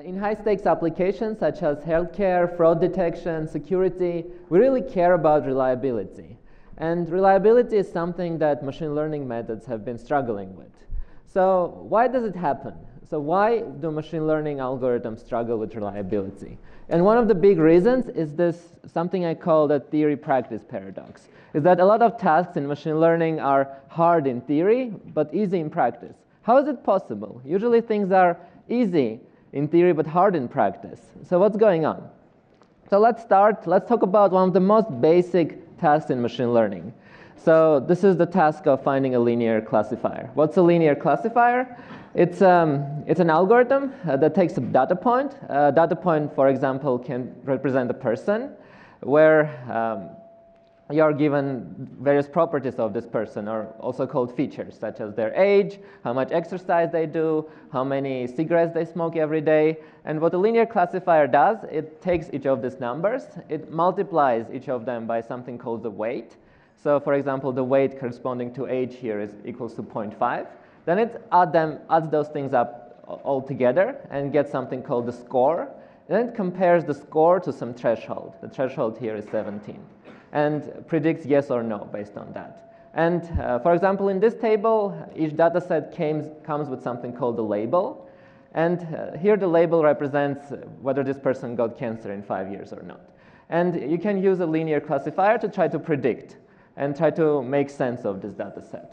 In high-stakes applications such as healthcare, fraud detection, security, we really care about reliability. And reliability is something that machine learning methods have been struggling with. So why does it happen? So why do machine learning algorithms struggle with reliability? And one of the big reasons is this, something I call the theory-practice paradox, is that a lot of tasks in machine learning are hard in theory, but easy in practice. How is it possible? Usually things are easy in theory, but hard in practice. So what's going on? So let's talk about one of the most basic tasks in machine learning. So this is the task of finding a linear classifier. What's a linear classifier? It's an algorithm that takes a data point. A data point, for example, can represent a person, where you are given various properties of this person, or also called features, such as their age, how much exercise they do, how many cigarettes they smoke every day. And what a linear classifier does, it takes each of these numbers, it multiplies each of them by something called the weight. So for example, the weight corresponding to age here is equals to 0.5. Then it adds those things up all together and gets something called the score. And then it compares the score to some threshold. The threshold here is 17. And predicts yes or no based on that. And for example, in this table, each data set comes with something called a label. And here the label represents whether this person got cancer in 5 years or not. And you can use a linear classifier to try to predict and try to make sense of this data set.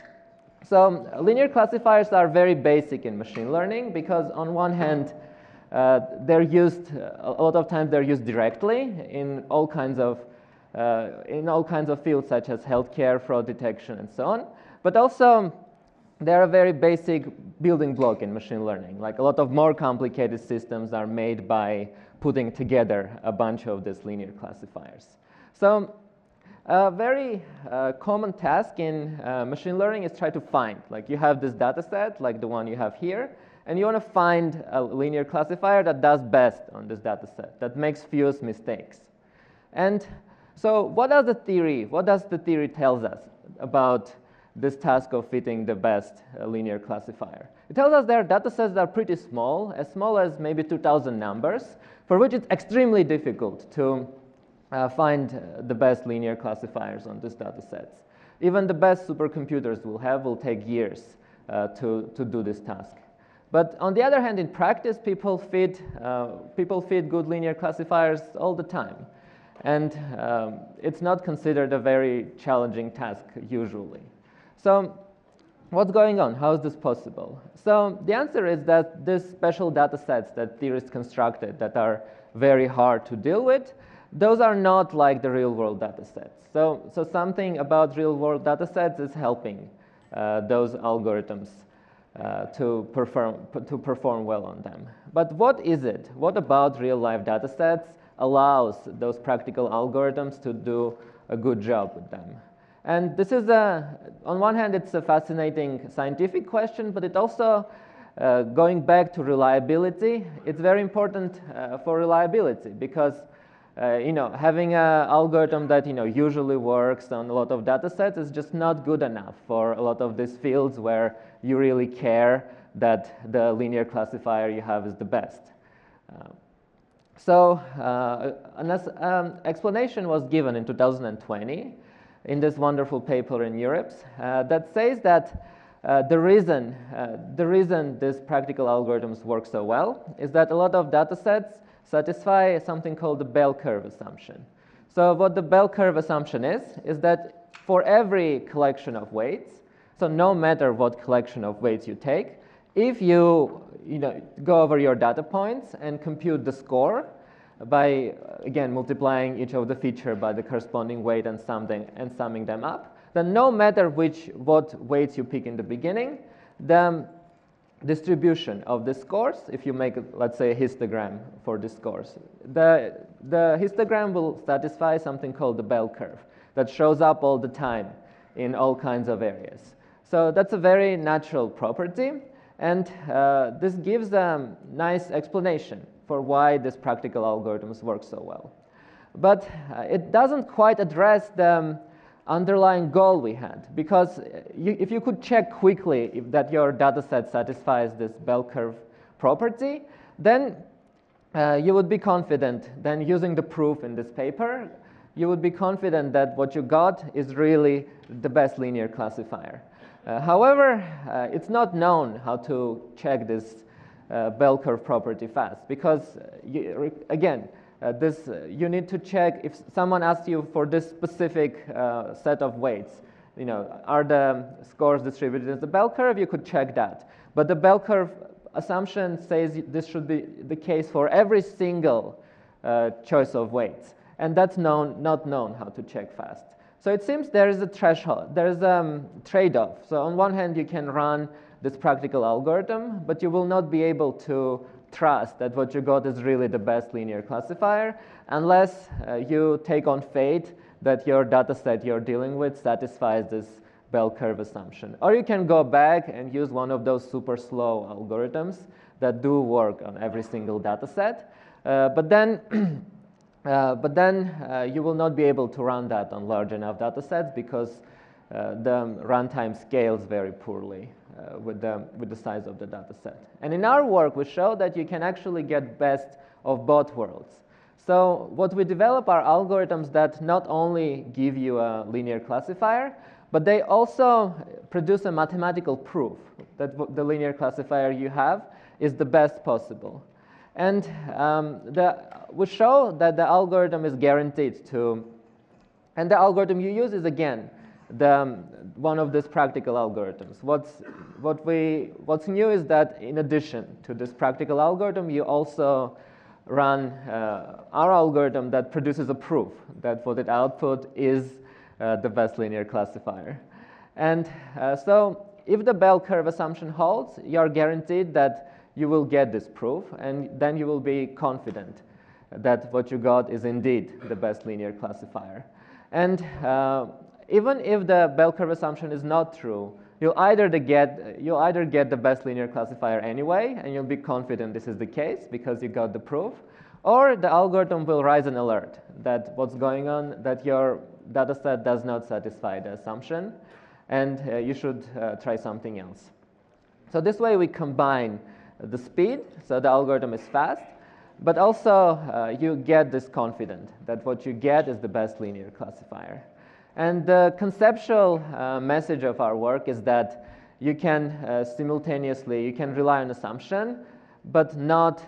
So linear classifiers are very basic in machine learning because on one hand, they're used, a lot of times they're used directly in all kinds of fields such as healthcare, fraud detection, and so on. But also, they're a very basic building block in machine learning. Like a lot of more complicated systems are made by putting together a bunch of these linear classifiers. So a very common task in machine learning is try to find. Like you have this data set, like the one you have here, and you want to find a linear classifier that does best on this data set, that makes fewest mistakes. And so what does the theory tells us about this task of fitting the best linear classifier? It tells us their data sets are pretty small as maybe 2,000 numbers, for which it's extremely difficult to find the best linear classifiers on these data sets. Even the best supercomputers will take years to do this task. But on the other hand, in practice, people feed good linear classifiers all the time. And it's not considered a very challenging task usually. So what's going on? How is this possible? So the answer is that these special data sets that theorists constructed that are very hard to deal with, those are not like the real-world data sets. So something about real-world data sets is helping those algorithms to perform well on them. But what is it? What about real-life data sets allows those practical algorithms to do a good job with them? And this is, on one hand, it's a fascinating scientific question, but it also, going back to reliability, it's very important for reliability because having an algorithm that usually works on a lot of data sets is just not good enough for a lot of these fields where you really care that the linear classifier you have is the best. So an explanation was given in 2020 in this wonderful paper in Europe that says that the reason these practical algorithms work so well is that a lot of data sets satisfy something called the bell curve assumption. So what the bell curve assumption is that for every collection of weights, so no matter what collection of weights you take, if you go over your data points and compute the score by, again, multiplying each of the feature by the corresponding weight and summing them up, then no matter what weights you pick in the beginning, the distribution of the scores, if you make, let's say, a histogram for the scores, the histogram will satisfy something called the bell curve that shows up all the time in all kinds of areas. So that's a very natural property. And this gives a nice explanation for why these practical algorithms work so well. But it doesn't quite address the underlying goal we had, because if you could check quickly if that your data set satisfies this bell curve property, then you would be confident, then using the proof in this paper, you would be confident that what you got is really the best linear classifier. However, it's not known how to check this bell curve property fast, because again, you need to check if someone asks you for this specific set of weights. Are the scores distributed as the bell curve? You could check that. But the bell curve assumption says this should be the case for every single choice of weights. And that's not known how to check fast. So it seems there is a threshold, there is a trade-off. So on one hand, you can run this practical algorithm, but you will not be able to trust that what you got is really the best linear classifier unless you take on faith that your data set you're dealing with satisfies this bell curve assumption. Or you can go back and use one of those super slow algorithms that do work on every single data set. But then you will not be able to run that on large enough data sets because the runtime scales very poorly with the size of the data set. And in our work, we show that you can actually get best of both worlds. So what we develop are algorithms that not only give you a linear classifier, but they also produce a mathematical proof that the linear classifier you have is the best possible. And we show that the algorithm is guaranteed to, and the algorithm you use is again one of these practical algorithms. What's new is that in addition to this practical algorithm, you also run our algorithm that produces a proof that what it output is the best linear classifier. And so if the bell curve assumption holds, you are guaranteed that you will get this proof, and then you will be confident that what you got is indeed the best linear classifier. And even if the bell curve assumption is not true, you'll either get the best linear classifier anyway, and you'll be confident this is the case because you got the proof, or the algorithm will raise an alert that what's going on, that your data set does not satisfy the assumption, and you should try something else. So this way we combine the speed, so the algorithm is fast, but also you get this confident that what you get is the best linear classifier. And the conceptual message of our work is that you can simultaneously, you can rely on assumption, but not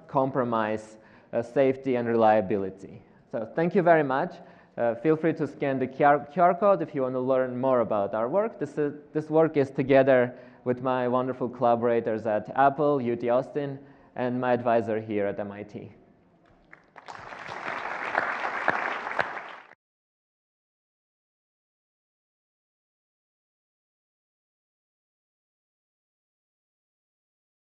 compromise safety and reliability. So thank you very much. Feel free to scan the QR code if you want to learn more about our work. This work is together with my wonderful collaborators at Apple, UT Austin, and my advisor here at MIT.